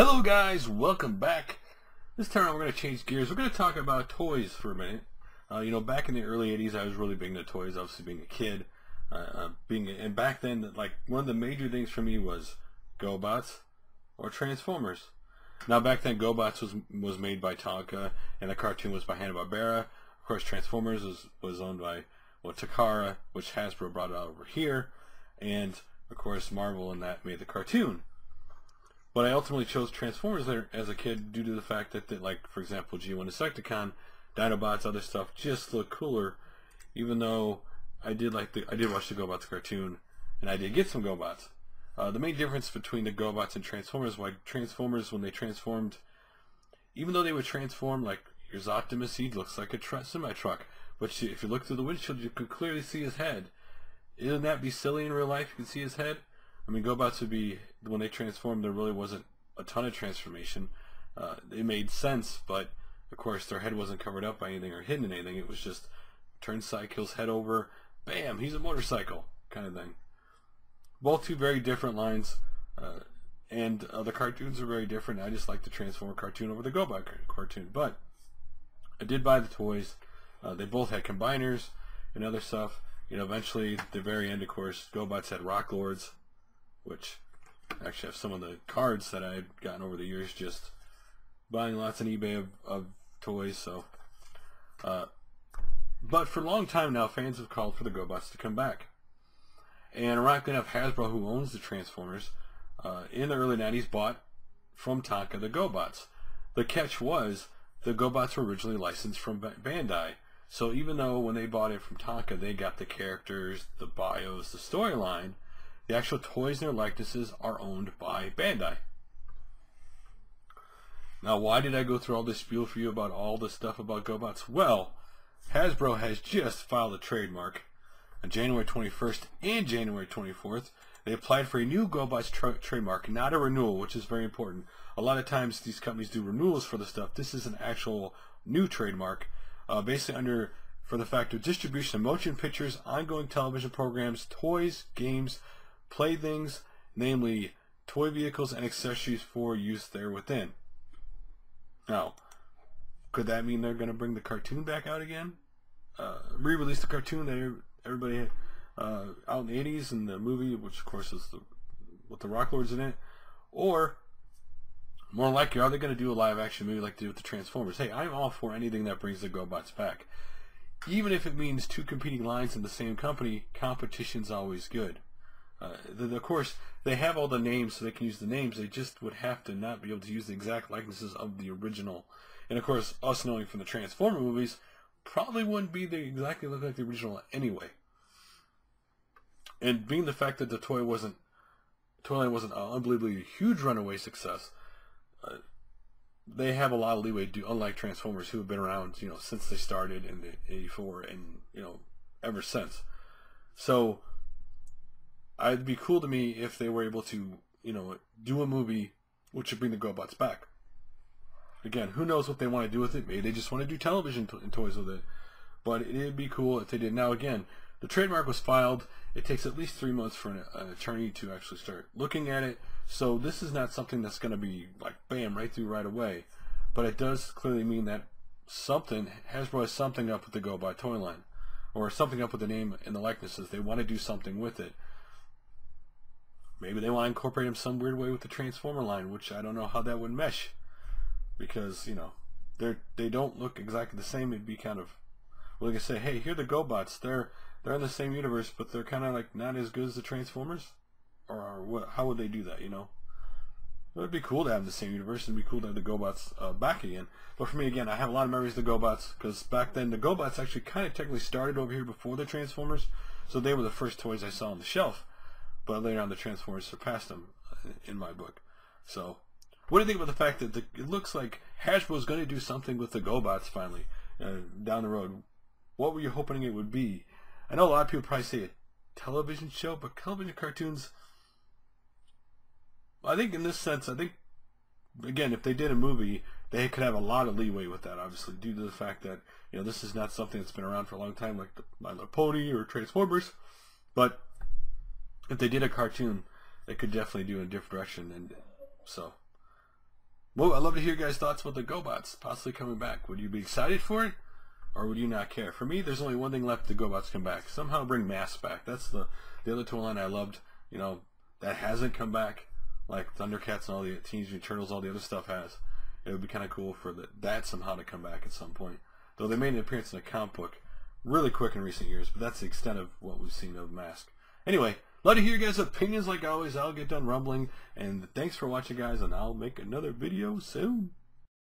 Hello guys, welcome back. This time we're going to change gears. We're going to talk about toys for a minute. Back in the early 80s I was really big into toys, obviously being a kid. And back then, like, one of the major things for me was Gobots or Transformers. Now back then Gobots was made by Tonka and the cartoon was by Hanna-Barbera. Of course Transformers was owned by Takara, which Hasbro brought out over here. And of course Marvel and that made the cartoon. But I ultimately chose Transformers as a kid due to the fact that like, for example, G1 Insecticon, Dinobots, other stuff just looked cooler. Even though I did watch the Gobots cartoon, and I did get some Gobots. The main difference between the Gobots and Transformers, like Transformers, when they transformed, even though they would transform, like here's Optimus, he looks like a semi-truck, but if you look through the windshield, you can clearly see his head. Isn't that be silly in real life? You can see his head. I mean, Gobots would be, when they transformed, there really wasn't a ton of transformation. It made sense, but of course their head wasn't covered up by anything or hidden in anything. It was just turn side, kills head over, bam, he's a motorcycle kind of thing. Both two very different lines, and the cartoons are very different. I just like the Transformer cartoon over the Gobot cartoon, but I did buy the toys. They both had combiners and other stuff. Eventually, at the very end, of course, Gobots had Rock Lords, which I actually have some of the cards that I had gotten over the years just buying lots on eBay of toys. So, but for a long time now, fans have called for the Gobots to come back. And ironically enough, Hasbro, who owns the Transformers, in the early 90s bought from Tonka the Gobots. The catch was the Gobots were originally licensed from Bandai. So even though when they bought it from Tonka, they got the characters, the bios, the storyline, the actual toys and their likenesses are owned by Bandai. Now, why did I go through all this spiel for you about all this stuff about Gobots? Well, Hasbro has just filed a trademark on January 21st and January 24th. They applied for a new Gobots trademark, not a renewal, which is very important. A lot of times these companies do renewals for the stuff. This is an actual new trademark, basically for the fact of distribution of motion pictures, ongoing television programs, toys, games, playthings, namely toy vehicles and accessories for use there within. Now, could that mean they're going to bring the cartoon back out again? Re-release the cartoon that everybody had out in the 80s and the movie, which of course is with the Rock Lords in it? Or, more likely, are they going to do a live-action movie like they did with the Transformers? Hey, I'm all for anything that brings the Gobots back. Even if it means two competing lines in the same company, competition's always good. Of course, they have all the names, so they can use the names. They just would have to not be able to use the exact likenesses of the original. And of course, us knowing from the Transformer movies, probably wouldn't be exactly look like the original anyway. And being the fact that the toy line wasn't an unbelievably huge runaway success, they have a lot of leeway to do, unlike Transformers, who have been around, since they started in the '84 and ever since. So it'd be cool to me if they were able to, do a movie which would bring the Gobots back. Again, who knows what they want to do with it? Maybe they just want to do television and toys with it. But it'd be cool if they did. Now again, the trademark was filed. It takes at least 3 months for an attorney to actually start looking at it. So this is not something that's going to be like bam, right through right away. But it does clearly mean that Hasbro has something up with the Gobot toy line. Or something up with the name and the likenesses. They want to do something with it. Maybe they want to incorporate them some weird way with the Transformer line, which I don't know how that would mesh. Because, they don't look exactly the same. It'd be kind of, well, they can say, hey, here are the Gobots. They're in the same universe, but they're kind of like not as good as the Transformers? Or what? How would they do that, It would be cool to have the same universe, and it'd be cool to have the Gobots back again. But for me, again, I have a lot of memories of the Gobots, because back then the Gobots actually kind of technically started over here before the Transformers, so they were the first toys I saw on the shelf. But later on, the Transformers surpassed them in my book. So, what do you think about the fact that it looks like Hasbro is going to do something with the Gobots finally down the road? What were you hoping it would be? I know a lot of people probably say a television show, but television cartoons, I think in this sense, again, if they did a movie, they could have a lot of leeway with that, obviously, due to the fact that, this is not something that's been around for a long time, like the My Little Pony or Transformers. But if they did a cartoon, they could definitely do it in a different direction. And so, Well, I'd love to hear your guys' thoughts about the Gobots possibly coming back. Would you be excited for it, or would you not care? For me, there's only one thing left: the Gobots come back. Somehow bring Mask back. That's the other toy line I loved. You know, that hasn't come back, like Thundercats and all the Teenage Mutant Turtles, all the other stuff has. It would be kind of cool for that somehow to come back at some point. Though they made an appearance in a comic book really quick in recent years, but that's the extent of what we've seen of Mask. Anyway, love to hear your guys' opinions like always. I'll get done rumbling, and thanks for watching, guys, and I'll make another video soon.